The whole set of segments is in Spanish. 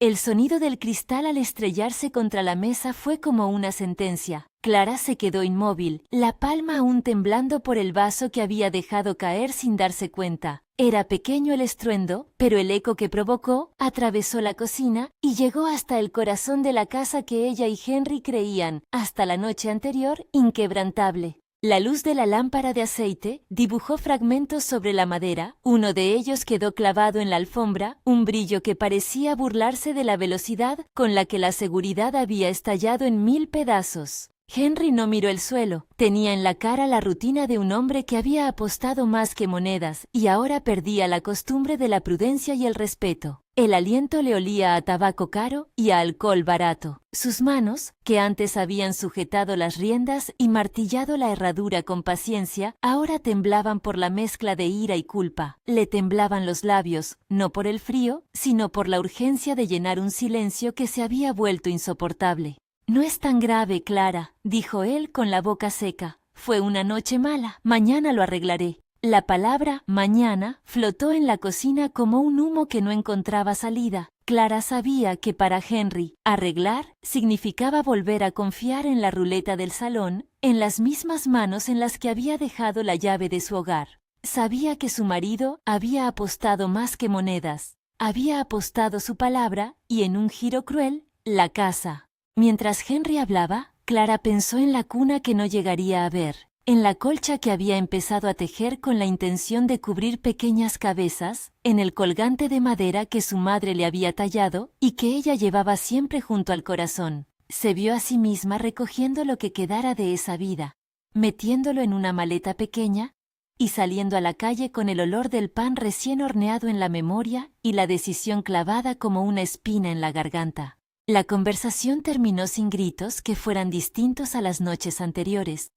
El sonido del cristal al estrellarse contra la mesa fue como una sentencia. Clara se quedó inmóvil, la palma aún temblando por el vaso que había dejado caer sin darse cuenta. Era pequeño el estruendo, pero el eco que provocó atravesó la cocina y llegó hasta el corazón de la casa que ella y Henry creían, hasta la noche anterior, inquebrantable. La luz de la lámpara de aceite dibujó fragmentos sobre la madera, uno de ellos quedó clavado en la alfombra, un brillo que parecía burlarse de la velocidad con la que la seguridad había estallado en 1000 pedazos. Henry no miró el suelo, tenía en la cara la rutina de un hombre que había apostado más que monedas y ahora perdía la costumbre de la prudencia y el respeto. El aliento le olía a tabaco caro y a alcohol barato. Sus manos, que antes habían sujetado las riendas y martillado la herradura con paciencia, ahora temblaban por la mezcla de ira y culpa. Le temblaban los labios, no por el frío, sino por la urgencia de llenar un silencio que se había vuelto insoportable. «No es tan grave, Clara», dijo él con la boca seca. «Fue una noche mala. Mañana lo arreglaré». La palabra «mañana» flotó en la cocina como un humo que no encontraba salida. Clara sabía que para Henry, arreglar significaba volver a confiar en la ruleta del salón, en las mismas manos en las que había dejado la llave de su hogar. Sabía que su marido había apostado más que monedas. Había apostado su palabra y, en un giro cruel, la casa. Mientras Henry hablaba, Clara pensó en la cuna que no llegaría a ver, en la colcha que había empezado a tejer con la intención de cubrir pequeñas cabezas, en el colgante de madera que su madre le había tallado y que ella llevaba siempre junto al corazón. Se vio a sí misma recogiendo lo que quedara de esa vida, metiéndolo en una maleta pequeña y saliendo a la calle con el olor del pan recién horneado en la memoria y la decisión clavada como una espina en la garganta. La conversación terminó sin gritos que fueran distintos a las noches anteriores.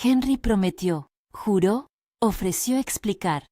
Henry prometió, juró, ofreció explicar.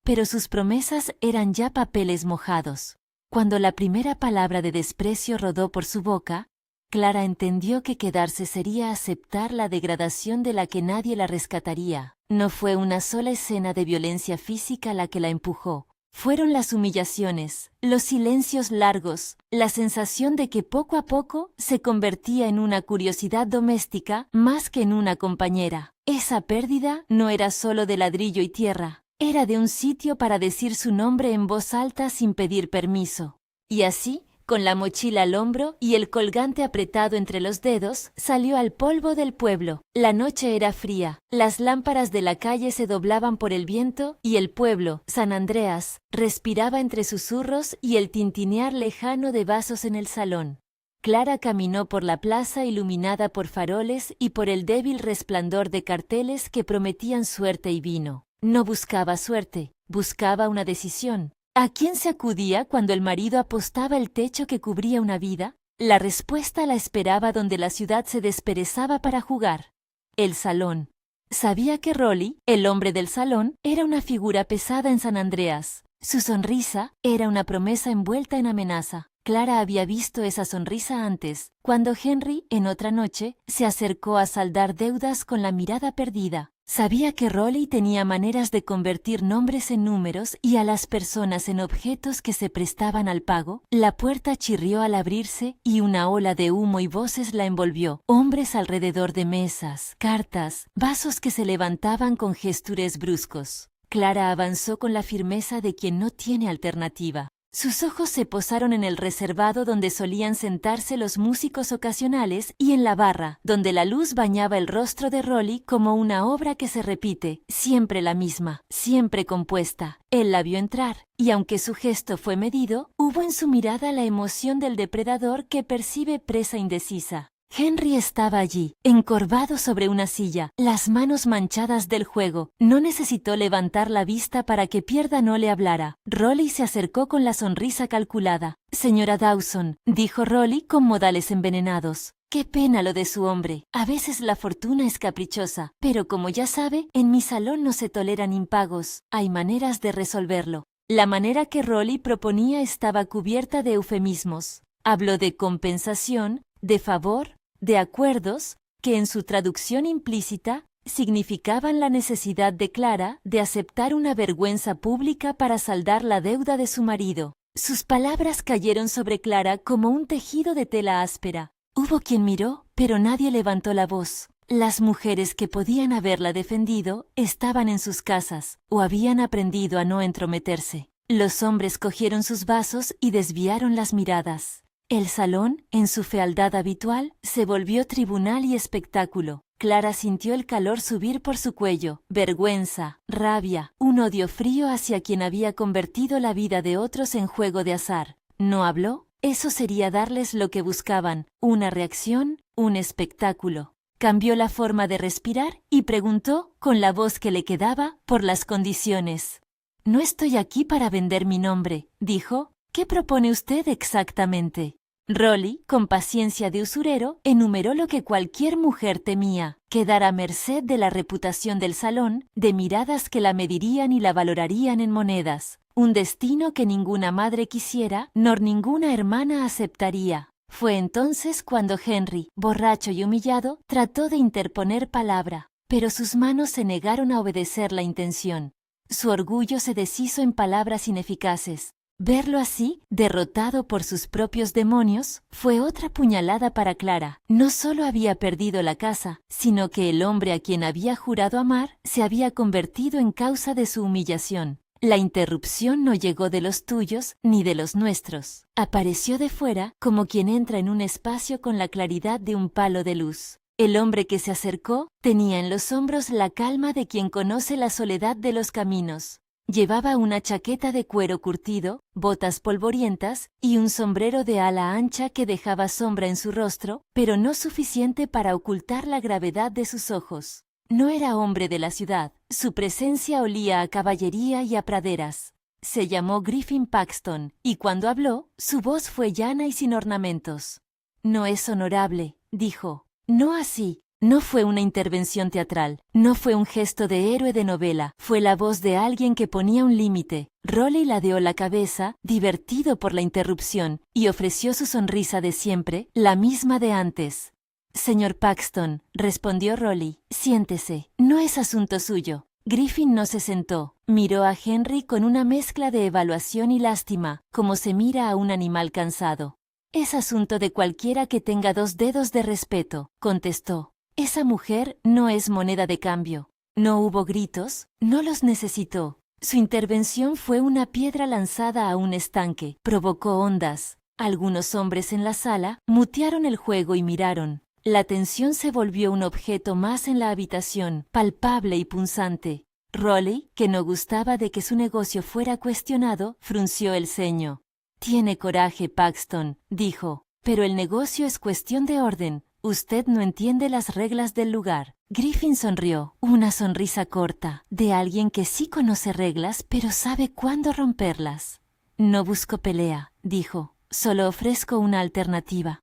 Pero sus promesas eran ya papeles mojados. Cuando la primera palabra de desprecio rodó por su boca, Clara entendió que quedarse sería aceptar la degradación de la que nadie la rescataría. No fue una sola escena de violencia física la que la empujó. Fueron las humillaciones, los silencios largos, la sensación de que poco a poco se convertía en una curiosidad doméstica más que en una compañera. Esa pérdida no era solo de ladrillo y tierra, era de un sitio para decir su nombre en voz alta sin pedir permiso. Y así, con la mochila al hombro y el colgante apretado entre los dedos, salió al polvo del pueblo. La noche era fría, las lámparas de la calle se doblaban por el viento y el pueblo, San Andreas, respiraba entre susurros y el tintinear lejano de vasos en el salón. Clara caminó por la plaza iluminada por faroles y por el débil resplandor de carteles que prometían suerte y vino. No buscaba suerte, buscaba una decisión. ¿A quién se acudía cuando el marido apostaba el techo que cubría una vida? La respuesta la esperaba donde la ciudad se desperezaba para jugar. El salón. Sabía que Rolly, el hombre del salón, era una figura pesada en San Andreas. Su sonrisa era una promesa envuelta en amenaza. Clara había visto esa sonrisa antes, cuando Henry, en otra noche, se acercó a saldar deudas con la mirada perdida. Sabía que Rolly tenía maneras de convertir nombres en números y a las personas en objetos que se prestaban al pago. La puerta chirrió al abrirse y una ola de humo y voces la envolvió. Hombres alrededor de mesas, cartas, vasos que se levantaban con gestures bruscos. Clara avanzó con la firmeza de quien no tiene alternativa. Sus ojos se posaron en el reservado donde solían sentarse los músicos ocasionales y en la barra, donde la luz bañaba el rostro de Rolly como una obra que se repite, siempre la misma, siempre compuesta. Él la vio entrar, y aunque su gesto fue medido, hubo en su mirada la emoción del depredador que percibe presa indecisa. Henry estaba allí, encorvado sobre una silla, las manos manchadas del juego. No necesitó levantar la vista para que Pierda no le hablara. Rolly se acercó con la sonrisa calculada. «Señora Dawson», dijo Rolly con modales envenenados. «Qué pena lo de su hombre. A veces la fortuna es caprichosa, pero como ya sabe, en mi salón no se toleran impagos. Hay maneras de resolverlo». La manera que Rolly proponía estaba cubierta de eufemismos. Habló de compensación, de favor, de acuerdos, que en su traducción implícita significaban la necesidad de Clara de aceptar una vergüenza pública para saldar la deuda de su marido. Sus palabras cayeron sobre Clara como un tejido de tela áspera. Hubo quien miró, pero nadie levantó la voz. Las mujeres que podían haberla defendido estaban en sus casas o habían aprendido a no entrometerse. Los hombres cogieron sus vasos y desviaron las miradas. El salón, en su fealdad habitual, se volvió tribunal y espectáculo. Clara sintió el calor subir por su cuello, vergüenza, rabia, un odio frío hacia quien había convertido la vida de otros en juego de azar. ¿No habló? Eso sería darles lo que buscaban, una reacción, un espectáculo. Cambió la forma de respirar y preguntó, con la voz que le quedaba, por las condiciones. «No estoy aquí para vender mi nombre», dijo. «¿Qué propone usted exactamente?» Rolly, con paciencia de usurero, enumeró lo que cualquier mujer temía: quedar a merced de la reputación del salón, de miradas que la medirían y la valorarían en monedas. Un destino que ninguna madre quisiera, nor ninguna hermana aceptaría. Fue entonces cuando Henry, borracho y humillado, trató de interponer palabra, pero sus manos se negaron a obedecer la intención. Su orgullo se deshizo en palabras ineficaces. Verlo así, derrotado por sus propios demonios, fue otra puñalada para Clara. No solo había perdido la casa, sino que el hombre a quien había jurado amar se había convertido en causa de su humillación. La interrupción no llegó de los tuyos ni de los nuestros. Apareció de fuera como quien entra en un espacio con la claridad de un palo de luz. El hombre que se acercó tenía en los hombros la calma de quien conoce la soledad de los caminos. Llevaba una chaqueta de cuero curtido, botas polvorientas y un sombrero de ala ancha que dejaba sombra en su rostro, pero no suficiente para ocultar la gravedad de sus ojos. No era hombre de la ciudad, su presencia olía a caballería y a praderas. Se llamó Griffin Paxton, y cuando habló, su voz fue llana y sin ornamentos. «No es honorable», dijo. «No así». No fue una intervención teatral, no fue un gesto de héroe de novela, fue la voz de alguien que ponía un límite. Rolly ladeó la cabeza, divertido por la interrupción, y ofreció su sonrisa de siempre, la misma de antes. «Señor Paxton», respondió Rolly, «siéntese, no es asunto suyo». Griffin no se sentó, miró a Henry con una mezcla de evaluación y lástima, como se mira a un animal cansado. «Es asunto de cualquiera que tenga 2 dedos de respeto», contestó. «Esa mujer no es moneda de cambio». No hubo gritos, no los necesitó. Su intervención fue una piedra lanzada a un estanque, provocó ondas. Algunos hombres en la sala mutearon el juego y miraron. La tensión se volvió un objeto más en la habitación, palpable y punzante. Rolly, que no gustaba de que su negocio fuera cuestionado, frunció el ceño. «Tiene coraje, Paxton», dijo, «pero el negocio es cuestión de orden. Usted no entiende las reglas del lugar». Griffin sonrió, una sonrisa corta, de alguien que sí conoce reglas, pero sabe cuándo romperlas. «No busco pelea», dijo, «solo ofrezco una alternativa.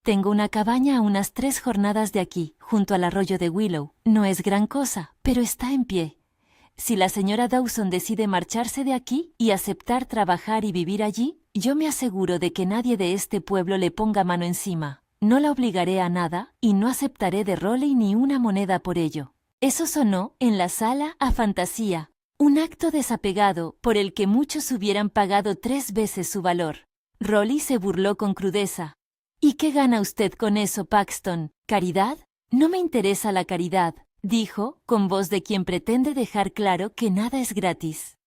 Tengo una cabaña a unas 3 jornadas de aquí, junto al arroyo de Willow. No es gran cosa, pero está en pie. Si la señora Dawson decide marcharse de aquí y aceptar trabajar y vivir allí, yo me aseguro de que nadie de este pueblo le ponga mano encima. No la obligaré a nada y no aceptaré de Rolly ni una moneda por ello». Eso sonó, en la sala, a fantasía. Un acto desapegado por el que muchos hubieran pagado 3 veces su valor. Rolly se burló con crudeza. «¿Y qué gana usted con eso, Paxton? ¿Caridad? No me interesa la caridad», dijo, con voz de quien pretende dejar claro que nada es gratis.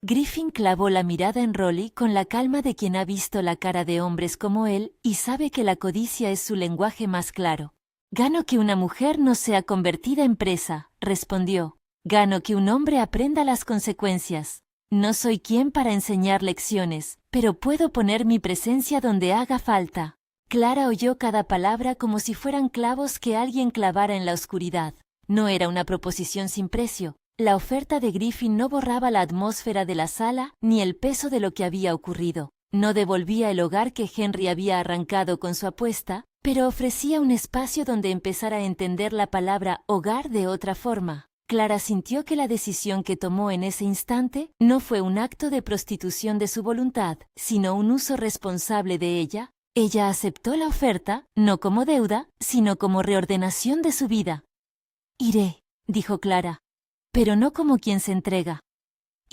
Griffin clavó la mirada en Rolly con la calma de quien ha visto la cara de hombres como él y sabe que la codicia es su lenguaje más claro. «Gano que una mujer no sea convertida en presa», respondió. «Gano que un hombre aprenda las consecuencias. No soy quien para enseñar lecciones, pero puedo poner mi presencia donde haga falta». Clara oyó cada palabra como si fueran clavos que alguien clavara en la oscuridad. No era una proposición sin precio. La oferta de Griffin no borraba la atmósfera de la sala ni el peso de lo que había ocurrido. No devolvía el hogar que Henry había arrancado con su apuesta, pero ofrecía un espacio donde empezar a entender la palabra hogar de otra forma. Clara sintió que la decisión que tomó en ese instante no fue un acto de prostitución de su voluntad, sino un uso responsable de ella. Ella aceptó la oferta, no como deuda, sino como reordenación de su vida. «Iré», dijo Clara, «pero no como quien se entrega».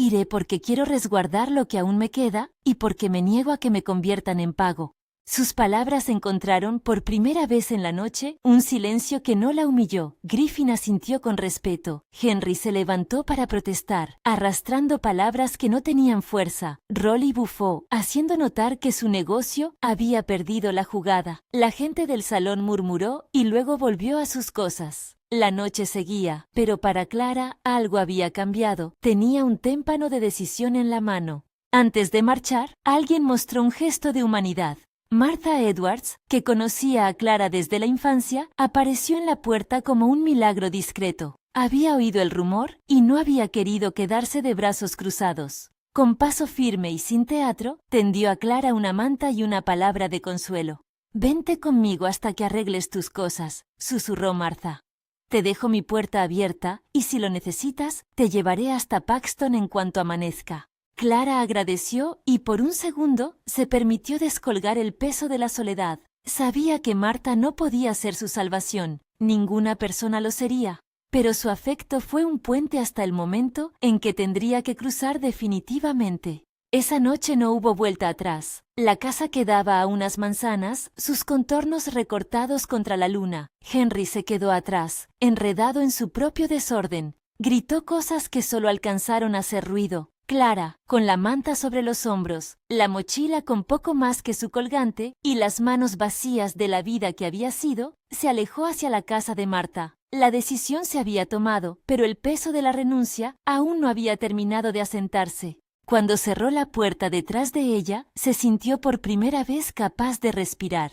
Iré porque quiero resguardar lo que aún me queda, y porque me niego a que me conviertan en pago. Sus palabras encontraron, por primera vez en la noche, un silencio que no la humilló. Griffin asintió con respeto. Henry se levantó para protestar, arrastrando palabras que no tenían fuerza. Rolly bufó, haciendo notar que su negocio había perdido la jugada. La gente del salón murmuró y luego volvió a sus cosas. La noche seguía, pero para Clara algo había cambiado. Tenía un témpano de decisión en la mano. Antes de marchar, alguien mostró un gesto de humanidad. Martha Edwards, que conocía a Clara desde la infancia, apareció en la puerta como un milagro discreto. Había oído el rumor y no había querido quedarse de brazos cruzados. Con paso firme y sin teatro, tendió a Clara una manta y una palabra de consuelo. «Vente conmigo hasta que arregles tus cosas», susurró Martha. «Te dejo mi puerta abierta y si lo necesitas, te llevaré hasta Paxton en cuanto amanezca». Clara agradeció y por un segundo se permitió descolgar el peso de la soledad. Sabía que Martha no podía ser su salvación, ninguna persona lo sería, pero su afecto fue un puente hasta el momento en que tendría que cruzar definitivamente. Esa noche no hubo vuelta atrás. La casa quedaba a unas manzanas, sus contornos recortados contra la luna. Henry se quedó atrás, enredado en su propio desorden. Gritó cosas que solo alcanzaron a hacer ruido. Clara, con la manta sobre los hombros, la mochila con poco más que su colgante y las manos vacías de la vida que había sido, se alejó hacia la casa de Martha. La decisión se había tomado, pero el peso de la renuncia aún no había terminado de asentarse. Cuando cerró la puerta detrás de ella, se sintió por primera vez capaz de respirar.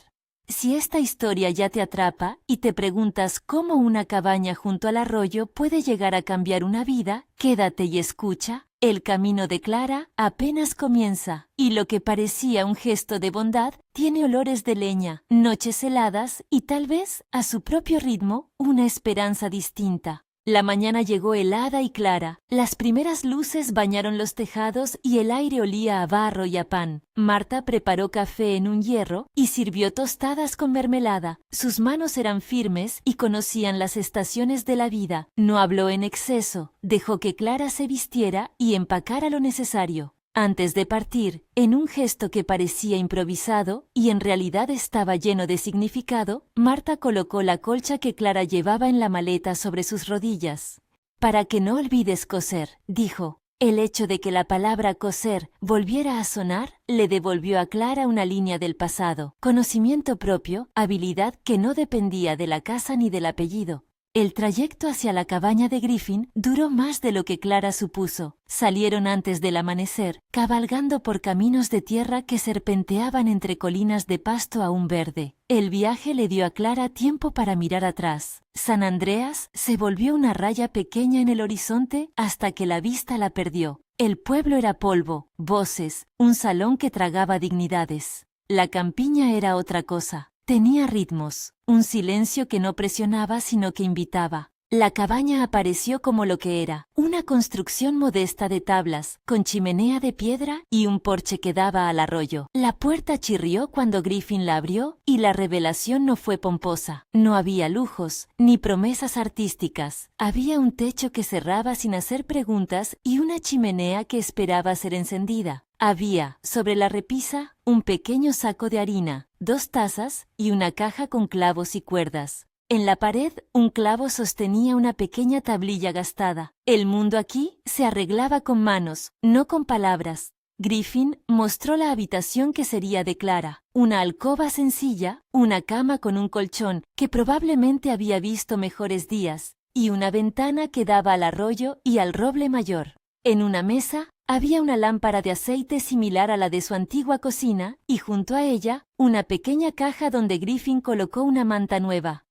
Si esta historia ya te atrapa y te preguntas cómo una cabaña junto al arroyo puede llegar a cambiar una vida, quédate y escucha. El camino de Clara apenas comienza, y lo que parecía un gesto de bondad tiene olores de leña, noches heladas y tal vez, a su propio ritmo, una esperanza distinta. La mañana llegó helada y clara. Las primeras luces bañaron los tejados y el aire olía a barro y a pan. Martha preparó café en un hierro y sirvió tostadas con mermelada. Sus manos eran firmes y conocían las estaciones de la vida. No habló en exceso. Dejó que Clara se vistiera y empacara lo necesario. Antes de partir, en un gesto que parecía improvisado y en realidad estaba lleno de significado, Martha colocó la colcha que Clara llevaba en la maleta sobre sus rodillas. «Para que no olvides coser», dijo. El hecho de que la palabra coser volviera a sonar le devolvió a Clara una línea del pasado, conocimiento propio, habilidad que no dependía de la casa ni del apellido. El trayecto hacia la cabaña de Griffin duró más de lo que Clara supuso. Salieron antes del amanecer, cabalgando por caminos de tierra que serpenteaban entre colinas de pasto aún verde. El viaje le dio a Clara tiempo para mirar atrás. San Andreas se volvió una raya pequeña en el horizonte hasta que la vista la perdió. El pueblo era polvo, voces, un salón que tragaba dignidades. La campiña era otra cosa. Tenía ritmos, un silencio que no presionaba sino que invitaba. La cabaña apareció como lo que era, una construcción modesta de tablas, con chimenea de piedra y un porche que daba al arroyo. La puerta chirrió cuando Griffin la abrió y la revelación no fue pomposa. No había lujos, ni promesas artísticas. Había un techo que cerraba sin hacer preguntas y una chimenea que esperaba ser encendida. Había, sobre la repisa, un pequeño saco de harina, 2 tazas y una caja con clavos y cuerdas. En la pared, un clavo sostenía una pequeña tablilla gastada. El mundo aquí se arreglaba con manos, no con palabras. Griffin mostró la habitación que sería de Clara. Una alcoba sencilla, una cama con un colchón que probablemente había visto mejores días, y una ventana que daba al arroyo y al roble mayor. En una mesa había una lámpara de aceite similar a la de su antigua cocina y junto a ella una pequeña caja donde Griffin colocó una manta nueva.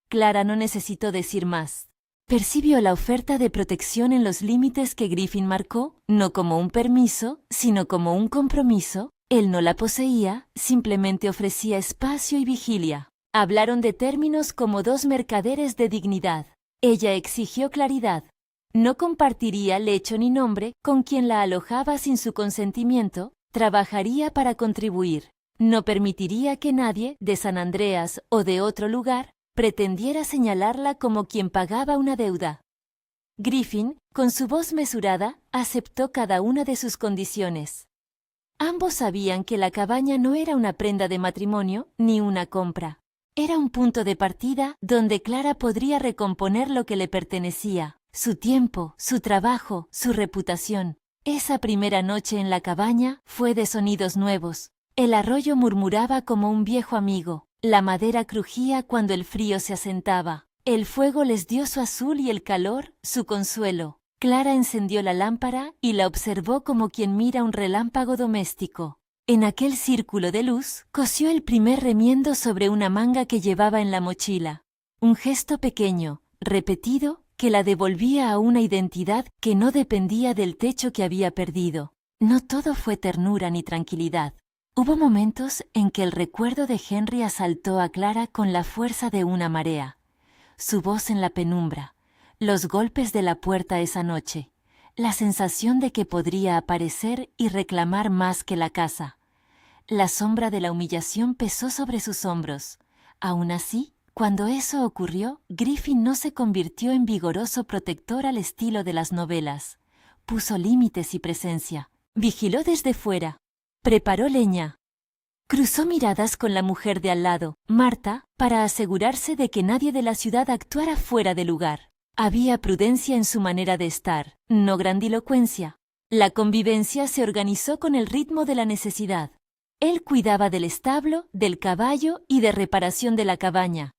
Clara no necesitó decir más. Percibió la oferta de protección en los límites que Griffin marcó, no como un permiso, sino como un compromiso. Él no la poseía, simplemente ofrecía espacio y vigilia. Hablaron de términos como 2 mercaderes de dignidad. Ella exigió claridad. No compartiría lecho ni nombre con quien la alojaba sin su consentimiento, trabajaría para contribuir. No permitiría que nadie, de San Andreas o de otro lugar, pretendiera señalarla como quien pagaba una deuda. Griffin, con su voz mesurada, aceptó cada una de sus condiciones. Ambos sabían que la cabaña no era una prenda de matrimonio ni una compra. Era un punto de partida donde Clara podría recomponer lo que le pertenecía, su tiempo, su trabajo, su reputación. Esa primera noche en la cabaña fue de sonidos nuevos. El arroyo murmuraba como un viejo amigo, la madera crujía cuando el frío se asentaba. El fuego les dio su azul y el calor, su consuelo. Clara encendió la lámpara y la observó como quien mira un relámpago doméstico. En aquel círculo de luz, cosió el primer remiendo sobre una manga que llevaba en la mochila. Un gesto pequeño, repetido, que la devolvía a una identidad que no dependía del techo que había perdido. No todo fue ternura ni tranquilidad. Hubo momentos en que el recuerdo de Henry asaltó a Clara con la fuerza de una marea. Su voz en la penumbra, los golpes de la puerta esa noche, la sensación de que podría aparecer y reclamar más que la casa. La sombra de la humillación pesó sobre sus hombros. Aún así, cuando eso ocurrió, Griffin no se convirtió en vigoroso protector al estilo de las novelas. Puso límites y presencia. Vigiló desde fuera. Preparó leña. Cruzó miradas con la mujer de al lado, Marta, para asegurarse de que nadie de la ciudad actuara fuera de lugar. Había prudencia en su manera de estar, no grandilocuencia. La convivencia se organizó con el ritmo de la necesidad. Él cuidaba del establo, del caballo y de reparación de la cabaña.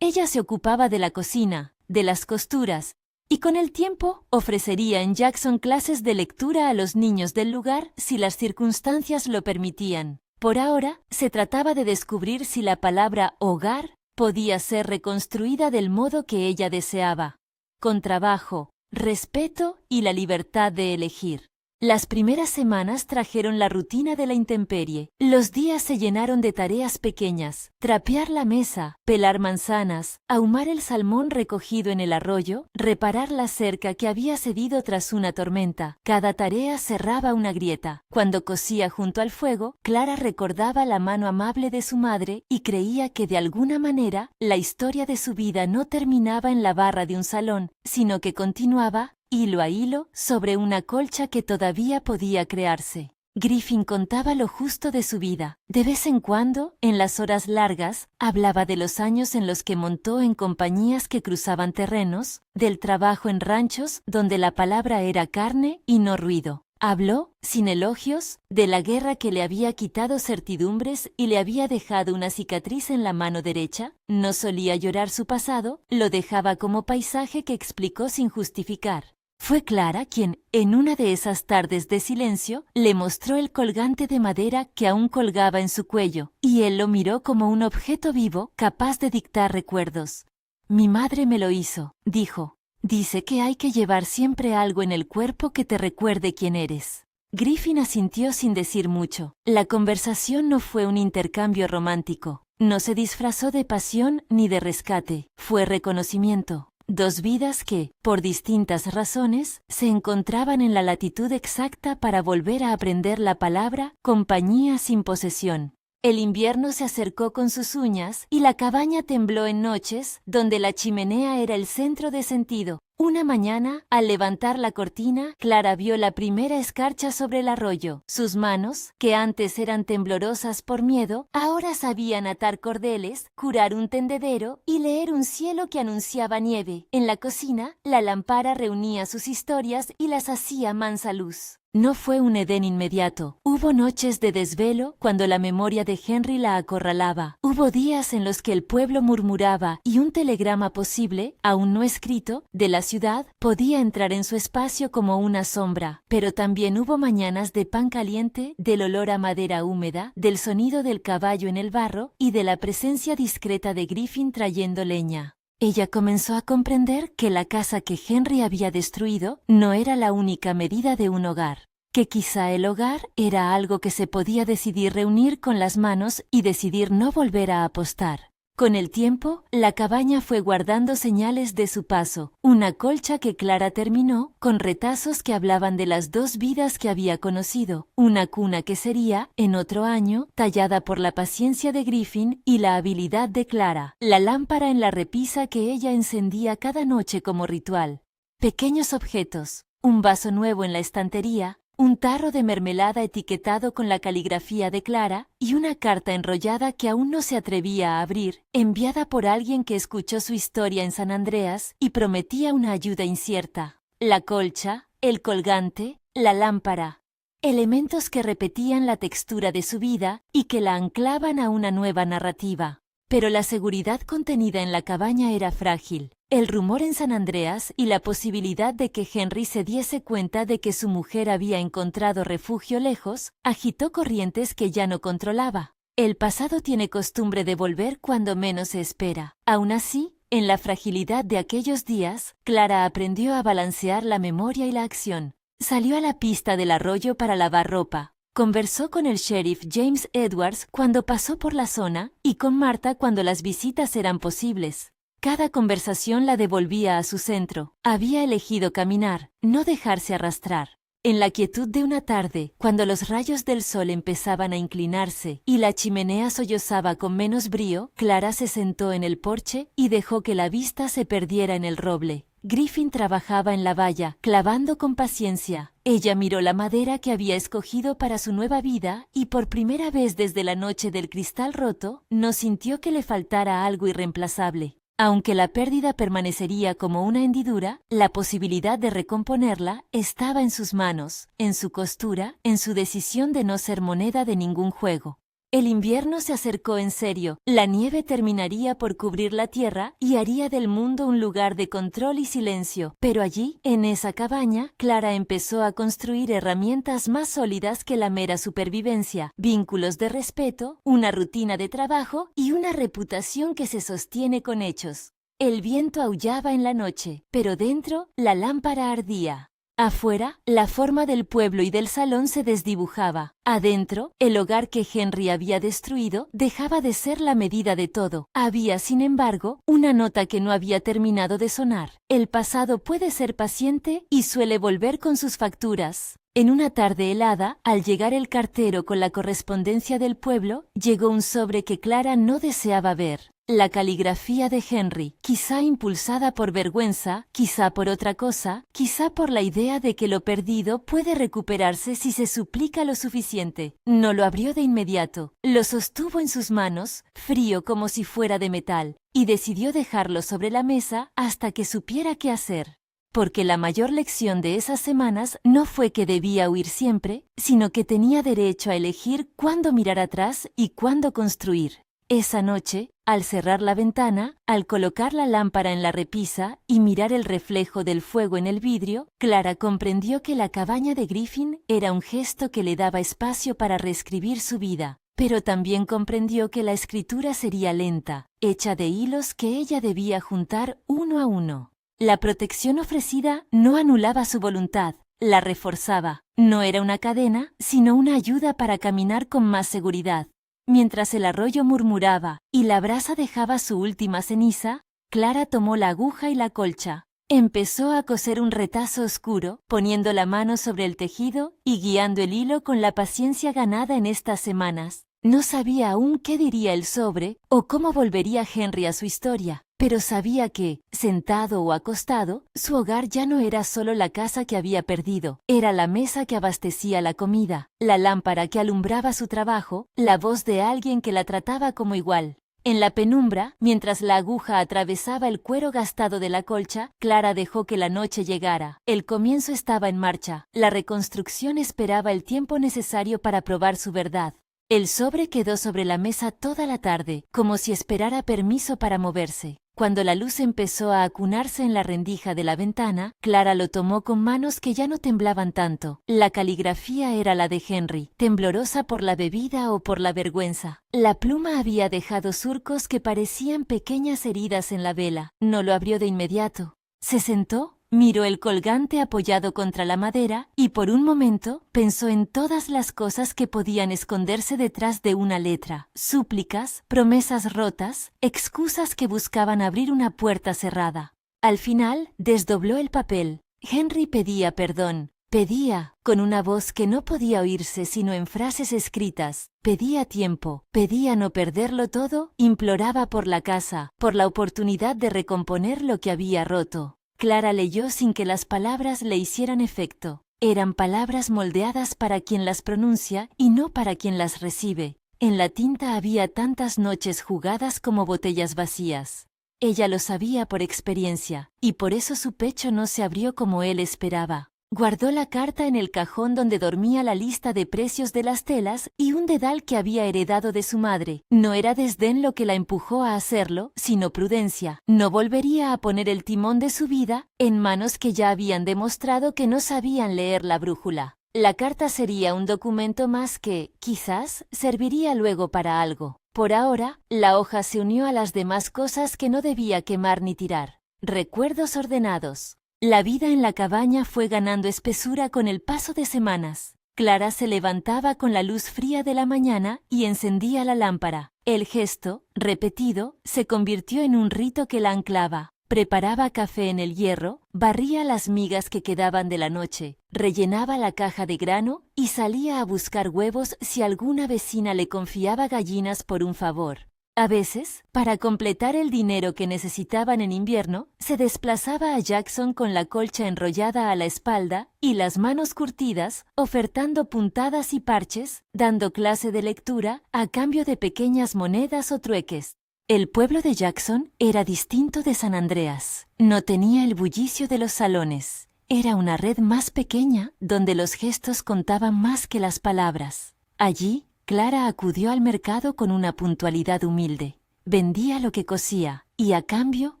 Ella se ocupaba de la cocina, de las costuras, y con el tiempo ofrecería en Jackson clases de lectura a los niños del lugar si las circunstancias lo permitían. Por ahora, se trataba de descubrir si la palabra hogar podía ser reconstruida del modo que ella deseaba, con trabajo, respeto y la libertad de elegir. Las primeras semanas trajeron la rutina de la intemperie. Los días se llenaron de tareas pequeñas: trapear la mesa, pelar manzanas, ahumar el salmón recogido en el arroyo, reparar la cerca que había cedido tras una tormenta. Cada tarea cerraba una grieta. Cuando cosía junto al fuego, Clara recordaba la mano amable de su madre y creía que de alguna manera la historia de su vida no terminaba en la barra de un salón, sino que continuaba hilo a hilo, sobre una colcha que todavía podía crearse. Griffin contaba lo justo de su vida. De vez en cuando, en las horas largas, hablaba de los años en los que montó en compañías que cruzaban terrenos, del trabajo en ranchos donde la palabra era carne y no ruido. Habló, sin elogios, de la guerra que le había quitado certidumbres y le había dejado una cicatriz en la mano derecha. No solía llorar su pasado, lo dejaba como paisaje que explicó sin justificar. Fue Clara quien, en una de esas tardes de silencio, le mostró el colgante de madera que aún colgaba en su cuello, y él lo miró como un objeto vivo capaz de dictar recuerdos. «Mi madre me lo hizo», dijo. «Dice que hay que llevar siempre algo en el cuerpo que te recuerde quién eres». Griffin asintió sin decir mucho. La conversación no fue un intercambio romántico. No se disfrazó de pasión ni de rescate. Fue reconocimiento. Dos vidas que, por distintas razones, se encontraban en la latitud exacta para volver a aprender la palabra compañía sin posesión. El invierno se acercó con sus uñas y la cabaña tembló en noches donde la chimenea era el centro de sentido. Una mañana, al levantar la cortina, Clara vio la primera escarcha sobre el arroyo. Sus manos, que antes eran temblorosas por miedo, ahora sabían atar cordeles, curar un tendedero y leer un cielo que anunciaba nieve. En la cocina, la lámpara reunía sus historias y las hacía mansa luz. No fue un Edén inmediato. Hubo noches de desvelo cuando la memoria de Henry la acorralaba. Hubo días en los que el pueblo murmuraba y un telegrama posible, aún no escrito, de la ciudad podía entrar en su espacio como una sombra. Pero también hubo mañanas de pan caliente, del olor a madera húmeda, del sonido del caballo en el barro y de la presencia discreta de Griffin trayendo leña. Ella comenzó a comprender que la casa que Henry había destruido no era la única medida de un hogar, que quizá el hogar era algo que se podía decidir reunir con las manos y decidir no volver a apostar. Con el tiempo, la cabaña fue guardando señales de su paso, una colcha que Clara terminó, con retazos que hablaban de las dos vidas que había conocido, una cuna que sería, en otro año, tallada por la paciencia de Griffin y la habilidad de Clara, la lámpara en la repisa que ella encendía cada noche como ritual. Pequeños objetos, un vaso nuevo en la estantería, un tarro de mermelada etiquetado con la caligrafía de Clara y una carta enrollada que aún no se atrevía a abrir, enviada por alguien que escuchó su historia en San Andreas y prometía una ayuda incierta. La colcha, el colgante, la lámpara. Elementos que repetían la textura de su vida y que la anclaban a una nueva narrativa. Pero la seguridad contenida en la cabaña era frágil. El rumor en San Andreas y la posibilidad de que Henry se diese cuenta de que su mujer había encontrado refugio lejos, agitó corrientes que ya no controlaba. El pasado tiene costumbre de volver cuando menos se espera. Aún así, en la fragilidad de aquellos días, Clara aprendió a balancear la memoria y la acción. Salió a la pista del arroyo para lavar ropa. Conversó con el sheriff James Edwards cuando pasó por la zona y con Marta cuando las visitas eran posibles. Cada conversación la devolvía a su centro. Había elegido caminar, no dejarse arrastrar. En la quietud de una tarde, cuando los rayos del sol empezaban a inclinarse y la chimenea sollozaba con menos brío, Clara se sentó en el porche y dejó que la vista se perdiera en el roble. Griffin trabajaba en la valla, clavando con paciencia. Ella miró la madera que había escogido para su nueva vida y por primera vez desde la noche del cristal roto, no sintió que le faltara algo irreemplazable. Aunque la pérdida permanecería como una hendidura, la posibilidad de recomponerla estaba en sus manos, en su costura, en su decisión de no ser moneda de ningún juego. El invierno se acercó en serio, la nieve terminaría por cubrir la tierra y haría del mundo un lugar de control y silencio, pero allí, en esa cabaña, Clara empezó a construir herramientas más sólidas que la mera supervivencia, vínculos de respeto, una rutina de trabajo y una reputación que se sostiene con hechos. El viento aullaba en la noche, pero dentro, la lámpara ardía. Afuera, la forma del pueblo y del salón se desdibujaba. Adentro, el hogar que Henry había destruido dejaba de ser la medida de todo. Había, sin embargo, una nota que no había terminado de sonar. El pasado puede ser paciente y suele volver con sus facturas. En una tarde helada, al llegar el cartero con la correspondencia del pueblo, llegó un sobre que Clara no deseaba ver. La caligrafía de Henry, quizá impulsada por vergüenza, quizá por otra cosa, quizá por la idea de que lo perdido puede recuperarse si se suplica lo suficiente. No lo abrió de inmediato, lo sostuvo en sus manos, frío como si fuera de metal, y decidió dejarlo sobre la mesa hasta que supiera qué hacer. Porque la mayor lección de esas semanas no fue que debía huir siempre, sino que tenía derecho a elegir cuándo mirar atrás y cuándo construir. Esa noche, al cerrar la ventana, al colocar la lámpara en la repisa y mirar el reflejo del fuego en el vidrio, Clara comprendió que la cabaña de Griffin era un gesto que le daba espacio para reescribir su vida. Pero también comprendió que la escritura sería lenta, hecha de hilos que ella debía juntar uno a uno. La protección ofrecida no anulaba su voluntad, la reforzaba. No era una cadena, sino una ayuda para caminar con más seguridad. Mientras el arroyo murmuraba y la brasa dejaba su última ceniza, Clara tomó la aguja y la colcha. Empezó a coser un retazo oscuro, poniendo la mano sobre el tejido y guiando el hilo con la paciencia ganada en estas semanas. No sabía aún qué diría el sobre o cómo volvería Henry a su historia, pero sabía que, sentado o acostado, su hogar ya no era solo la casa que había perdido, era la mesa que abastecía la comida, la lámpara que alumbraba su trabajo, la voz de alguien que la trataba como igual. En la penumbra, mientras la aguja atravesaba el cuero gastado de la colcha, Clara dejó que la noche llegara. El comienzo estaba en marcha, la reconstrucción esperaba el tiempo necesario para probar su verdad. El sobre quedó sobre la mesa toda la tarde, como si esperara permiso para moverse. Cuando la luz empezó a acunarse en la rendija de la ventana, Clara lo tomó con manos que ya no temblaban tanto. La caligrafía era la de Henry, temblorosa por la bebida o por la vergüenza. La pluma había dejado surcos que parecían pequeñas heridas en la vela. No lo abrió de inmediato. Se sentó. Miró el colgante apoyado contra la madera y por un momento pensó en todas las cosas que podían esconderse detrás de una letra. Súplicas, promesas rotas, excusas que buscaban abrir una puerta cerrada. Al final, desdobló el papel. Henry pedía perdón. Pedía, con una voz que no podía oírse sino en frases escritas. Pedía tiempo, pedía no perderlo todo, imploraba por la casa, por la oportunidad de recomponer lo que había roto. Clara leyó sin que las palabras le hicieran efecto. Eran palabras moldeadas para quien las pronuncia y no para quien las recibe. En la tinta había tantas noches jugadas como botellas vacías. Ella lo sabía por experiencia, y por eso su pecho no se abrió como él esperaba. Guardó la carta en el cajón donde dormía la lista de precios de las telas y un dedal que había heredado de su madre. No era desdén lo que la empujó a hacerlo, sino prudencia. No volvería a poner el timón de su vida en manos que ya habían demostrado que no sabían leer la brújula. La carta sería un documento más que, quizás, serviría luego para algo. Por ahora, la hoja se unió a las demás cosas que no debía quemar ni tirar. Recuerdos ordenados. La vida en la cabaña fue ganando espesura con el paso de semanas. Clara se levantaba con la luz fría de la mañana y encendía la lámpara. El gesto, repetido, se convirtió en un rito que la anclaba. Preparaba café en el hierro, barría las migas que quedaban de la noche, rellenaba la caja de grano y salía a buscar huevos si alguna vecina le confiaba gallinas por un favor. A veces, para completar el dinero que necesitaban en invierno, se desplazaba a Jackson con la colcha enrollada a la espalda y las manos curtidas, ofertando puntadas y parches, dando clase de lectura a cambio de pequeñas monedas o trueques. El pueblo de Jackson era distinto de San Andreas. No tenía el bullicio de los salones. Era una red más pequeña donde los gestos contaban más que las palabras. Allí, Clara acudió al mercado con una puntualidad humilde. Vendía lo que cosía y, a cambio,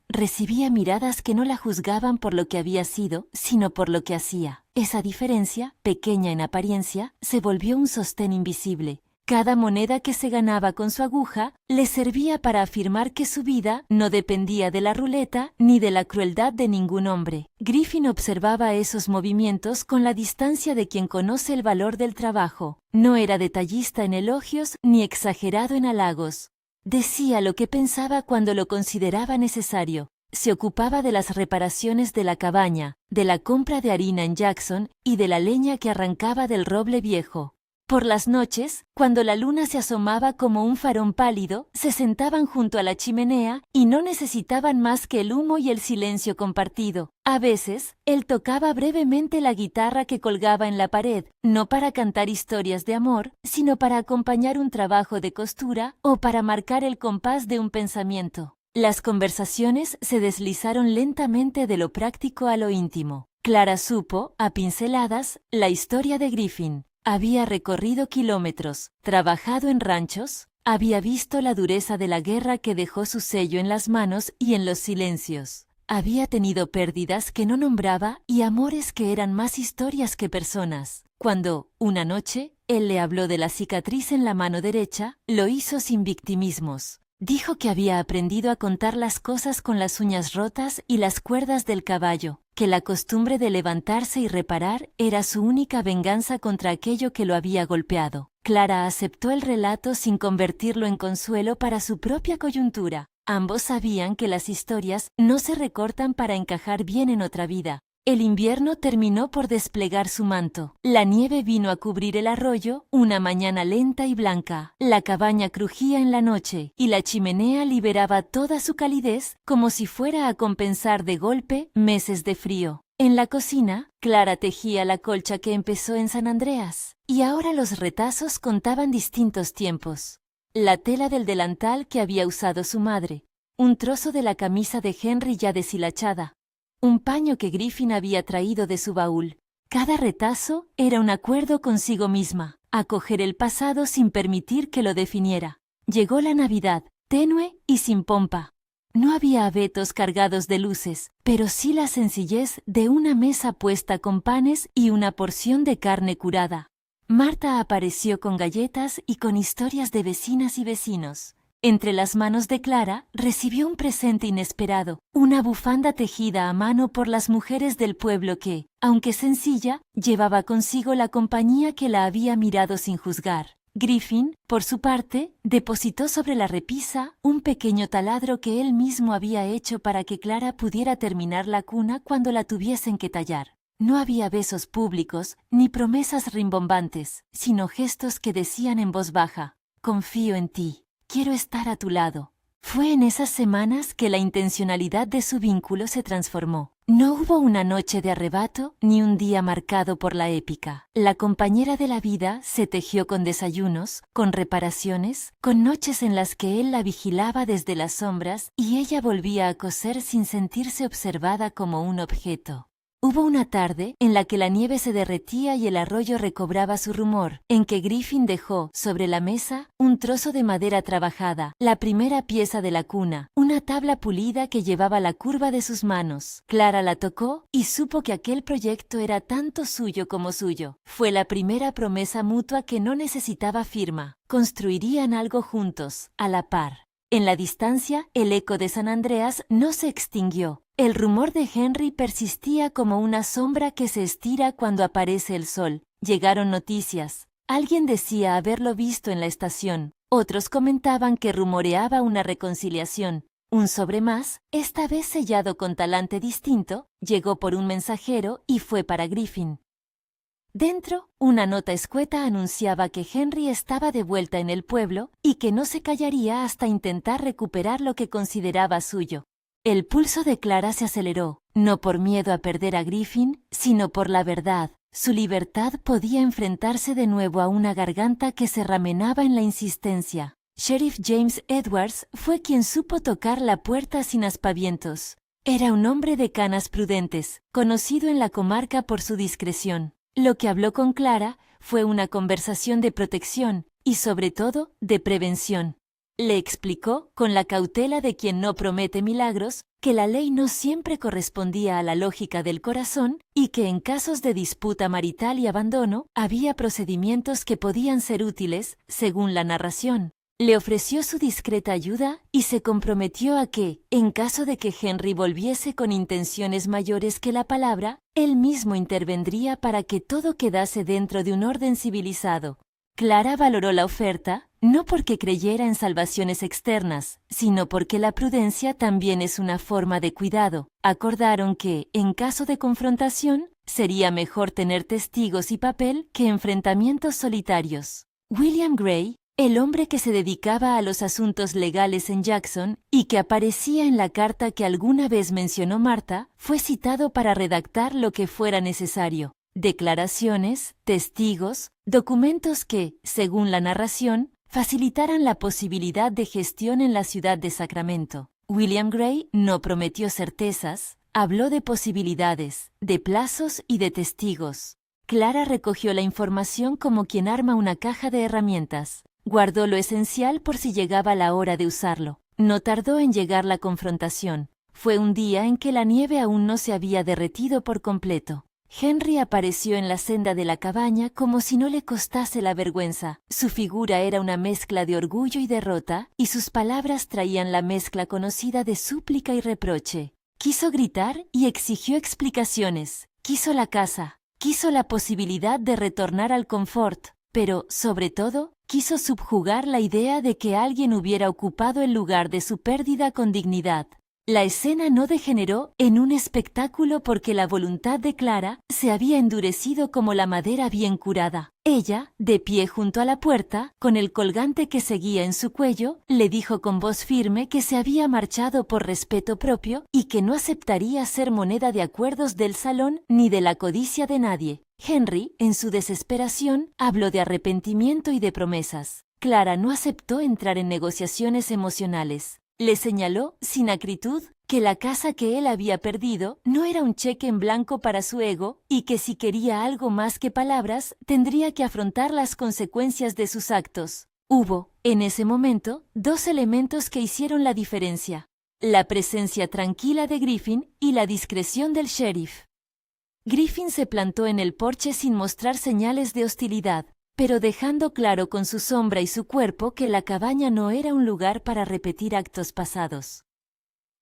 recibía miradas que no la juzgaban por lo que había sido, sino por lo que hacía. Esa diferencia, pequeña en apariencia, se volvió un sostén invisible. Cada moneda que se ganaba con su aguja le servía para afirmar que su vida no dependía de la ruleta ni de la crueldad de ningún hombre. Griffin observaba esos movimientos con la distancia de quien conoce el valor del trabajo. No era detallista en elogios ni exagerado en halagos. Decía lo que pensaba cuando lo consideraba necesario. Se ocupaba de las reparaciones de la cabaña, de la compra de harina en Jackson y de la leña que arrancaba del roble viejo. Por las noches, cuando la luna se asomaba como un farón pálido, se sentaban junto a la chimenea y no necesitaban más que el humo y el silencio compartido. A veces, él tocaba brevemente la guitarra que colgaba en la pared, no para cantar historias de amor, sino para acompañar un trabajo de costura o para marcar el compás de un pensamiento. Las conversaciones se deslizaron lentamente de lo práctico a lo íntimo. Clara supo, a pinceladas, la historia de Griffin. Había recorrido kilómetros, trabajado en ranchos, había visto la dureza de la guerra que dejó su sello en las manos y en los silencios. Había tenido pérdidas que no nombraba y amores que eran más historias que personas. Cuando, una noche, él le habló de la cicatriz en la mano derecha, lo hizo sin victimismos. Dijo que había aprendido a contar las cosas con las uñas rotas y las cuerdas del caballo, que la costumbre de levantarse y reparar era su única venganza contra aquello que lo había golpeado. Clara aceptó el relato sin convertirlo en consuelo para su propia coyuntura. Ambos sabían que las historias no se recortan para encajar bien en otra vida. El invierno terminó por desplegar su manto. La nieve vino a cubrir el arroyo, una mañana lenta y blanca. La cabaña crujía en la noche, y la chimenea liberaba toda su calidez, como si fuera a compensar de golpe meses de frío. En la cocina, Clara tejía la colcha que empezó en San Andreas, y ahora los retazos contaban distintos tiempos. La tela del delantal que había usado su madre, un trozo de la camisa de Henry ya deshilachada, un paño que Griffin había traído de su baúl. Cada retazo era un acuerdo consigo misma, acoger el pasado sin permitir que lo definiera. Llegó la Navidad, tenue y sin pompa. No había abetos cargados de luces, pero sí la sencillez de una mesa puesta con panes y una porción de carne curada. Marta apareció con galletas y con historias de vecinas y vecinos. Entre las manos de Clara recibió un presente inesperado, una bufanda tejida a mano por las mujeres del pueblo que, aunque sencilla, llevaba consigo la compañía que la había mirado sin juzgar. Griffin, por su parte, depositó sobre la repisa un pequeño taladro que él mismo había hecho para que Clara pudiera terminar la cuna cuando la tuviesen que tallar. No había besos públicos ni promesas rimbombantes, sino gestos que decían en voz baja: «Confío en ti. Quiero estar a tu lado». Fue en esas semanas que la intencionalidad de su vínculo se transformó. No hubo una noche de arrebato ni un día marcado por la épica. La compañera de la vida se tejió con desayunos, con reparaciones, con noches en las que él la vigilaba desde las sombras y ella volvía a coser sin sentirse observada como un objeto. Hubo una tarde en la que la nieve se derretía y el arroyo recobraba su rumor, en que Griffin dejó sobre la mesa un trozo de madera trabajada, la primera pieza de la cuna, una tabla pulida que llevaba la curva de sus manos. Clara la tocó y supo que aquel proyecto era tanto suyo como suyo. Fue la primera promesa mutua que no necesitaba firma. Construirían algo juntos, a la par. En la distancia, el eco de San Andreas no se extinguió. El rumor de Henry persistía como una sombra que se estira cuando aparece el sol. Llegaron noticias. Alguien decía haberlo visto en la estación. Otros comentaban que rumoreaba una reconciliación. Un sobre más, esta vez sellado con talante distinto, llegó por un mensajero y fue para Griffin. Dentro, una nota escueta anunciaba que Henry estaba de vuelta en el pueblo y que no se callaría hasta intentar recuperar lo que consideraba suyo. El pulso de Clara se aceleró, no por miedo a perder a Griffin, sino por la verdad. Su libertad podía enfrentarse de nuevo a una garganta que se ramenaba en la insistencia. Sheriff James Edwards fue quien supo tocar la puerta sin aspavientos. Era un hombre de canas prudentes, conocido en la comarca por su discreción. Lo que habló con Clara fue una conversación de protección y, sobre todo, de prevención. Le explicó, con la cautela de quien no promete milagros, que la ley no siempre correspondía a la lógica del corazón y que en casos de disputa marital y abandono había procedimientos que podían ser útiles, según la narración. Le ofreció su discreta ayuda y se comprometió a que, en caso de que Henry volviese con intenciones mayores que la palabra, él mismo intervendría para que todo quedase dentro de un orden civilizado. Clara valoró la oferta, no porque creyera en salvaciones externas, sino porque la prudencia también es una forma de cuidado. Acordaron que, en caso de confrontación, sería mejor tener testigos y papel que enfrentamientos solitarios. William Gray, el hombre que se dedicaba a los asuntos legales en Jackson y que aparecía en la carta que alguna vez mencionó Marta, fue citado para redactar lo que fuera necesario. Declaraciones, testigos, documentos que, según la narración, facilitaran la posibilidad de gestión en la ciudad de Sacramento. William Gray no prometió certezas, habló de posibilidades, de plazos y de testigos. Clara recogió la información como quien arma una caja de herramientas. Guardó lo esencial por si llegaba la hora de usarlo. No tardó en llegar la confrontación. Fue un día en que la nieve aún no se había derretido por completo. Henry apareció en la senda de la cabaña como si no le costase la vergüenza. Su figura era una mezcla de orgullo y derrota, y sus palabras traían la mezcla conocida de súplica y reproche. Quiso gritar y exigió explicaciones. Quiso la casa. Quiso la posibilidad de retornar al confort. Pero, sobre todo, quiso subjugar la idea de que alguien hubiera ocupado el lugar de su pérdida con dignidad. La escena no degeneró en un espectáculo porque la voluntad de Clara se había endurecido como la madera bien curada. Ella, de pie junto a la puerta, con el colgante que seguía en su cuello, le dijo con voz firme que se había marchado por respeto propio y que no aceptaría ser moneda de acuerdos del salón ni de la codicia de nadie. Henry, en su desesperación, habló de arrepentimiento y de promesas. Clara no aceptó entrar en negociaciones emocionales. Le señaló, sin acritud, que la casa que él había perdido no era un cheque en blanco para su ego y que si quería algo más que palabras, tendría que afrontar las consecuencias de sus actos. Hubo, en ese momento, dos elementos que hicieron la diferencia: la presencia tranquila de Griffin y la discreción del sheriff. Griffin se plantó en el porche sin mostrar señales de hostilidad, pero dejando claro con su sombra y su cuerpo que la cabaña no era un lugar para repetir actos pasados.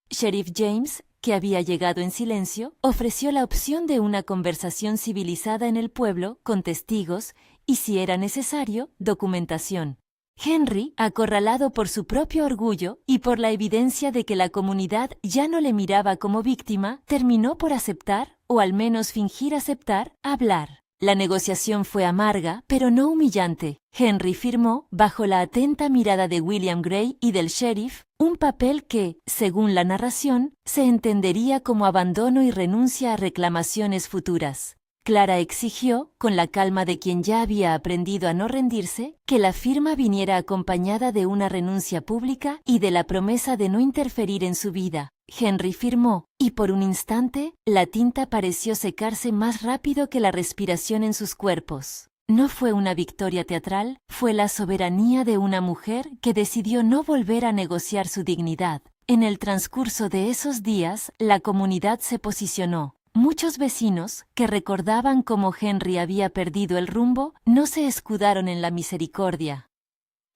Sheriff James, que había llegado en silencio, ofreció la opción de una conversación civilizada en el pueblo, con testigos, y si era necesario, documentación. Henry, acorralado por su propio orgullo y por la evidencia de que la comunidad ya no le miraba como víctima, terminó por aceptar, o al menos fingir aceptar, hablar. La negociación fue amarga, pero no humillante. Henry firmó, bajo la atenta mirada de William Gray y del sheriff, un papel que, según la narración, se entendería como abandono y renuncia a reclamaciones futuras. Clara exigió, con la calma de quien ya había aprendido a no rendirse, que la firma viniera acompañada de una renuncia pública y de la promesa de no interferir en su vida. Henry firmó, y por un instante, la tinta pareció secarse más rápido que la respiración en sus cuerpos. No fue una victoria teatral, fue la soberanía de una mujer que decidió no volver a negociar su dignidad. En el transcurso de esos días, la comunidad se posicionó. Muchos vecinos, que recordaban cómo Henry había perdido el rumbo, no se escudaron en la misericordia.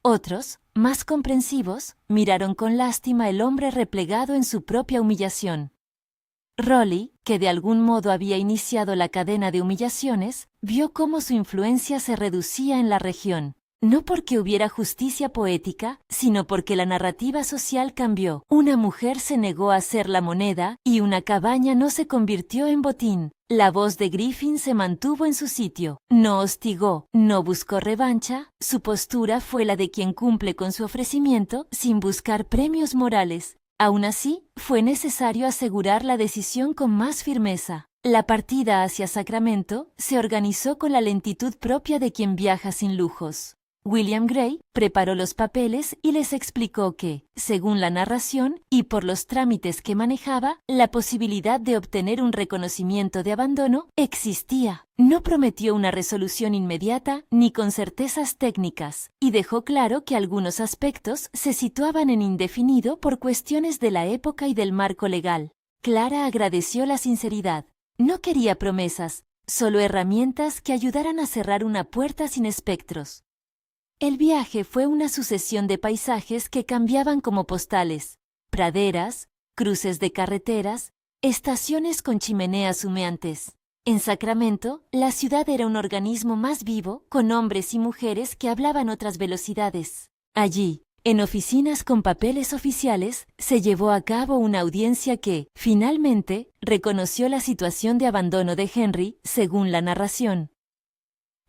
Otros, más comprensivos, miraron con lástima el hombre replegado en su propia humillación. Raleigh, que de algún modo había iniciado la cadena de humillaciones, vio cómo su influencia se reducía en la región. No porque hubiera justicia poética, sino porque la narrativa social cambió. Una mujer se negó a ser la moneda, y una cabaña no se convirtió en botín. La voz de Griffin se mantuvo en su sitio. No hostigó, no buscó revancha, su postura fue la de quien cumple con su ofrecimiento sin buscar premios morales. Aún así, fue necesario asegurar la decisión con más firmeza. La partida hacia Sacramento se organizó con la lentitud propia de quien viaja sin lujos. William Gray preparó los papeles y les explicó que, según la narración y por los trámites que manejaba, la posibilidad de obtener un reconocimiento de abandono existía. No prometió una resolución inmediata ni con certezas técnicas, y dejó claro que algunos aspectos se situaban en indefinido por cuestiones de la época y del marco legal. Clara agradeció la sinceridad. No quería promesas, solo herramientas que ayudaran a cerrar una puerta sin espectros. El viaje fue una sucesión de paisajes que cambiaban como postales: praderas, cruces de carreteras, estaciones con chimeneas humeantes. En Sacramento, la ciudad era un organismo más vivo, con hombres y mujeres que hablaban otras velocidades. Allí, en oficinas con papeles oficiales, se llevó a cabo una audiencia que, finalmente, reconoció la situación de abandono de Henry, según la narración.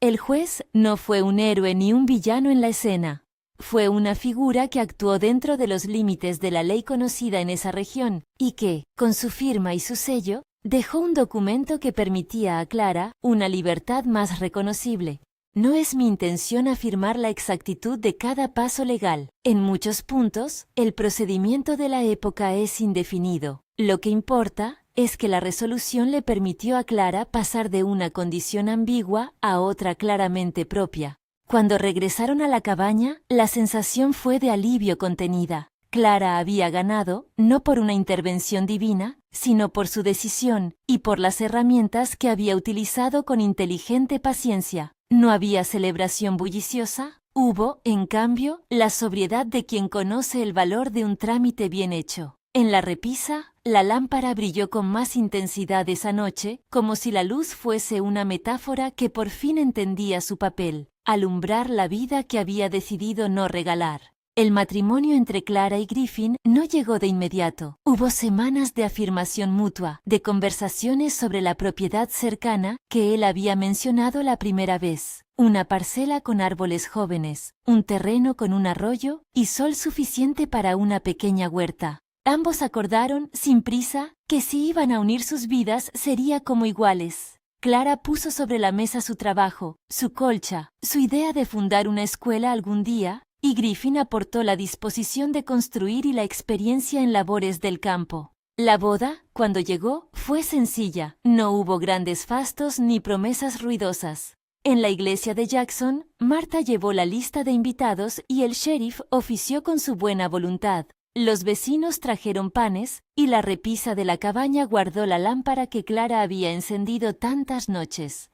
El juez no fue un héroe ni un villano en la escena. Fue una figura que actuó dentro de los límites de la ley conocida en esa región, y que, con su firma y su sello, dejó un documento que permitía a Clara una libertad más reconocible. No es mi intención afirmar la exactitud de cada paso legal. En muchos puntos, el procedimiento de la época es indefinido. Lo que importa es que la resolución le permitió a Clara pasar de una condición ambigua a otra claramente propia. Cuando regresaron a la cabaña, la sensación fue de alivio contenida. Clara había ganado, no por una intervención divina, sino por su decisión y por las herramientas que había utilizado con inteligente paciencia. No había celebración bulliciosa, hubo, en cambio, la sobriedad de quien conoce el valor de un trámite bien hecho. En la repisa, la lámpara brilló con más intensidad esa noche, como si la luz fuese una metáfora que por fin entendía su papel: alumbrar la vida que había decidido no regalar. El matrimonio entre Clara y Griffin no llegó de inmediato. Hubo semanas de afirmación mutua, de conversaciones sobre la propiedad cercana que él había mencionado la primera vez. Una parcela con árboles jóvenes, un terreno con un arroyo y sol suficiente para una pequeña huerta. Ambos acordaron, sin prisa, que si iban a unir sus vidas sería como iguales. Clara puso sobre la mesa su trabajo, su colcha, su idea de fundar una escuela algún día, y Griffin aportó la disposición de construir y la experiencia en labores del campo. La boda, cuando llegó, fue sencilla. No hubo grandes fastos ni promesas ruidosas. En la iglesia de Jackson, Marta llevó la lista de invitados y el sheriff ofició con su buena voluntad. Los vecinos trajeron panes, y la repisa de la cabaña guardó la lámpara que Clara había encendido tantas noches.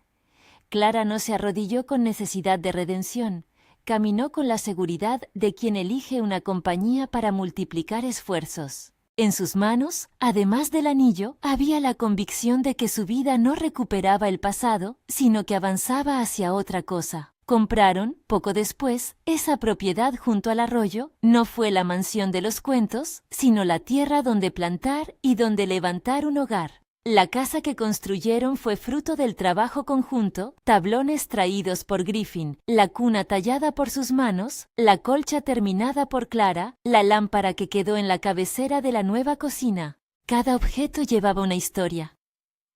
Clara no se arrodilló con necesidad de redención. Caminó con la seguridad de quien elige una compañía para multiplicar esfuerzos. En sus manos, además del anillo, había la convicción de que su vida no recuperaba el pasado, sino que avanzaba hacia otra cosa. Compraron, poco después, esa propiedad junto al arroyo. No fue la mansión de los cuentos, sino la tierra donde plantar y donde levantar un hogar. La casa que construyeron fue fruto del trabajo conjunto, tablones traídos por Griffin, la cuna tallada por sus manos, la colcha terminada por Clara, la lámpara que quedó en la cabecera de la nueva cocina. Cada objeto llevaba una historia.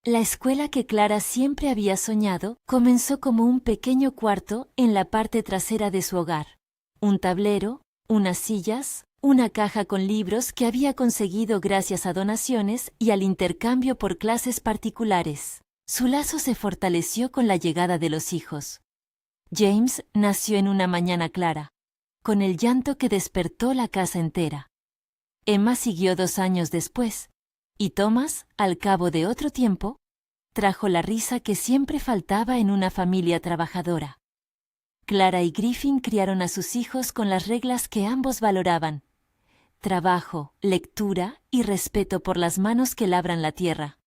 La escuela que Clara siempre había soñado comenzó como un pequeño cuarto en la parte trasera de su hogar. Un tablero, unas sillas, una caja con libros que había conseguido gracias a donaciones y al intercambio por clases particulares. Su lazo se fortaleció con la llegada de los hijos. James nació en una mañana clara, con el llanto que despertó la casa entera. Emma siguió 2 años después, y Thomas, al cabo de otro tiempo, trajo la risa que siempre faltaba en una familia trabajadora. Clara y Griffin criaron a sus hijos con las reglas que ambos valoraban: trabajo, lectura y respeto por las manos que labran la tierra.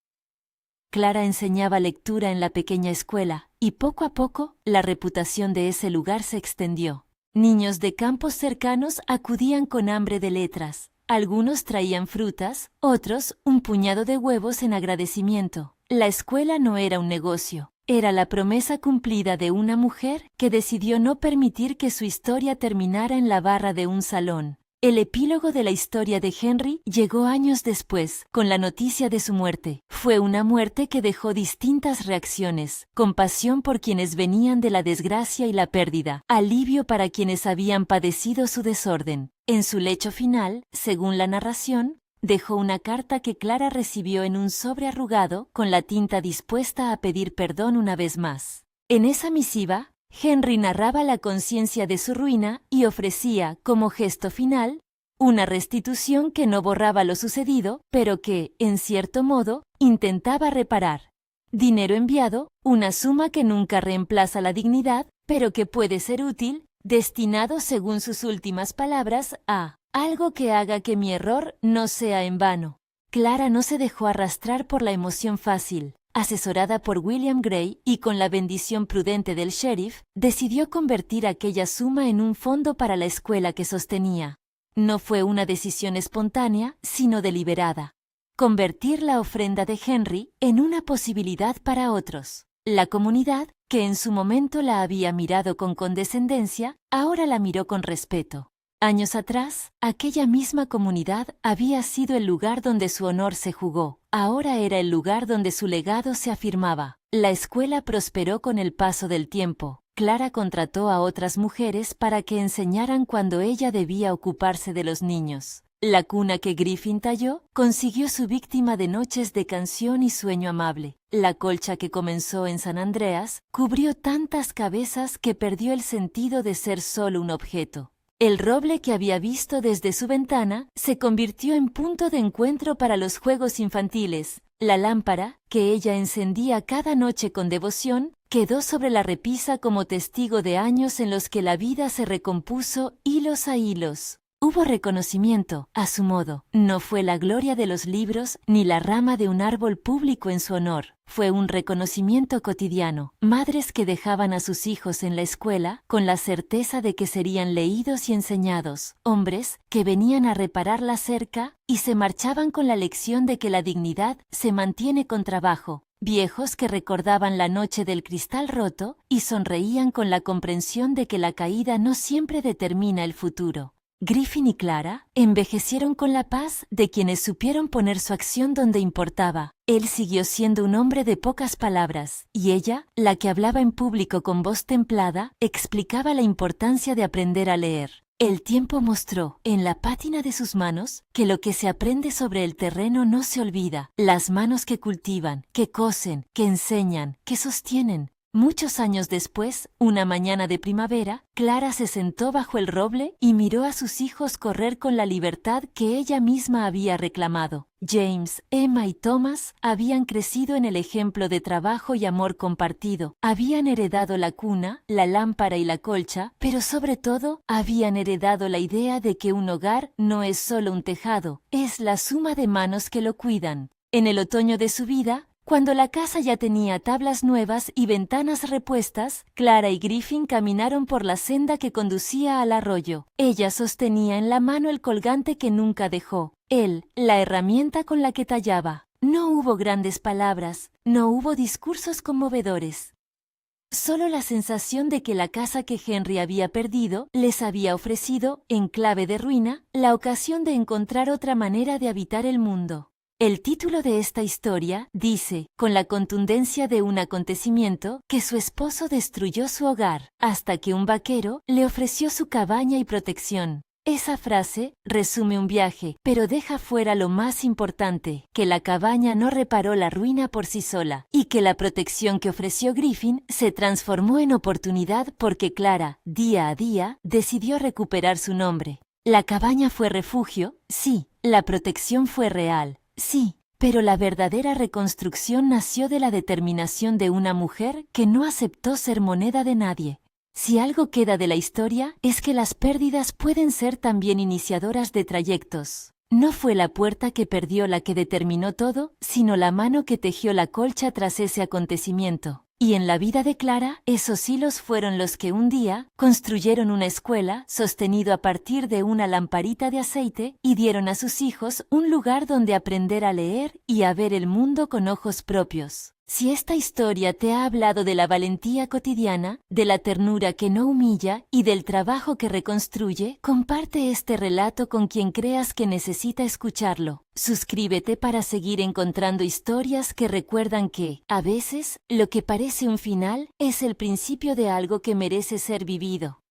Clara enseñaba lectura en la pequeña escuela, y poco a poco la reputación de ese lugar se extendió. Niños de campos cercanos acudían con hambre de letras. Algunos traían frutas, otros un puñado de huevos en agradecimiento. La escuela no era un negocio, era la promesa cumplida de una mujer que decidió no permitir que su historia terminara en la barra de un salón. El epílogo de la historia de Henry llegó años después, con la noticia de su muerte. Fue una muerte que dejó distintas reacciones: compasión por quienes venían de la desgracia y la pérdida, alivio para quienes habían padecido su desorden. En su lecho final, según la narración, dejó una carta que Clara recibió en un sobre arrugado, con la tinta dispuesta a pedir perdón una vez más. En esa misiva, Henry narraba la conciencia de su ruina y ofrecía, como gesto final, una restitución que no borraba lo sucedido, pero que, en cierto modo, intentaba reparar. Dinero enviado, una suma que nunca reemplaza la dignidad, pero que puede ser útil, destinado, según sus últimas palabras, a algo que haga que mi error no sea en vano. Clara no se dejó arrastrar por la emoción fácil. Asesorada por William Gray y con la bendición prudente del sheriff, decidió convertir aquella suma en un fondo para la escuela que sostenía. No fue una decisión espontánea, sino deliberada. Convertir la ofrenda de Henry en una posibilidad para otros. La comunidad, que en su momento la había mirado con condescendencia, ahora la miró con respeto. Años atrás, aquella misma comunidad había sido el lugar donde su honor se jugó. Ahora era el lugar donde su legado se afirmaba. La escuela prosperó con el paso del tiempo. Clara contrató a otras mujeres para que enseñaran cuando ella debía ocuparse de los niños. La cuna que Griffin talló consiguió su víctima de noches de canción y sueño amable. La colcha que comenzó en San Andreas cubrió tantas cabezas que perdió el sentido de ser solo un objeto. El roble que había visto desde su ventana se convirtió en punto de encuentro para los juegos infantiles. La lámpara, que ella encendía cada noche con devoción, quedó sobre la repisa como testigo de años en los que la vida se recompuso hilos a hilos. Hubo reconocimiento, a su modo. No fue la gloria de los libros ni la rama de un árbol público en su honor. Fue un reconocimiento cotidiano. Madres que dejaban a sus hijos en la escuela con la certeza de que serían leídos y enseñados. Hombres que venían a reparar la cerca y se marchaban con la lección de que la dignidad se mantiene con trabajo. Viejos que recordaban la noche del cristal roto y sonreían con la comprensión de que la caída no siempre determina el futuro. Griffin y Clara envejecieron con la paz de quienes supieron poner su acción donde importaba. Él siguió siendo un hombre de pocas palabras, y ella, la que hablaba en público con voz templada, explicaba la importancia de aprender a leer. El tiempo mostró, en la pátina de sus manos, que lo que se aprende sobre el terreno no se olvida. Las manos que cultivan, que cosen, que enseñan, que sostienen. Muchos años después, una mañana de primavera, Clara se sentó bajo el roble y miró a sus hijos correr con la libertad que ella misma había reclamado. James, Emma y Thomas habían crecido en el ejemplo de trabajo y amor compartido. Habían heredado la cuna, la lámpara y la colcha, pero sobre todo habían heredado la idea de que un hogar no es solo un tejado, es la suma de manos que lo cuidan. En el otoño de su vida, cuando la casa ya tenía tablas nuevas y ventanas repuestas, Clara y Griffin caminaron por la senda que conducía al arroyo. Ella sostenía en la mano el colgante que nunca dejó. Él, la herramienta con la que tallaba. No hubo grandes palabras, no hubo discursos conmovedores. Solo la sensación de que la casa que Henry había perdido les había ofrecido, en clave de ruina, la ocasión de encontrar otra manera de habitar el mundo. El título de esta historia dice, con la contundencia de un acontecimiento, que su esposo destruyó su hogar, hasta que un vaquero le ofreció su cabaña y protección. Esa frase resume un viaje, pero deja fuera lo más importante, que la cabaña no reparó la ruina por sí sola, y que la protección que ofreció Griffin se transformó en oportunidad porque Clara, día a día, decidió recuperar su nombre. La cabaña fue refugio, sí, la protección fue real. Sí, pero la verdadera reconstrucción nació de la determinación de una mujer que no aceptó ser moneda de nadie. Si algo queda de la historia, es que las pérdidas pueden ser también iniciadoras de trayectos. No fue la puerta que perdió la que determinó todo, sino la mano que tejió la colcha tras ese acontecimiento. Y en la vida de Clara, esos hilos fueron los que un día construyeron una escuela sostenido a partir de una lamparita de aceite y dieron a sus hijos un lugar donde aprender a leer y a ver el mundo con ojos propios. Si esta historia te ha hablado de la valentía cotidiana, de la ternura que no humilla y del trabajo que reconstruye, comparte este relato con quien creas que necesita escucharlo. Suscríbete para seguir encontrando historias que recuerdan que, a veces, lo que parece un final es el principio de algo que merece ser vivido.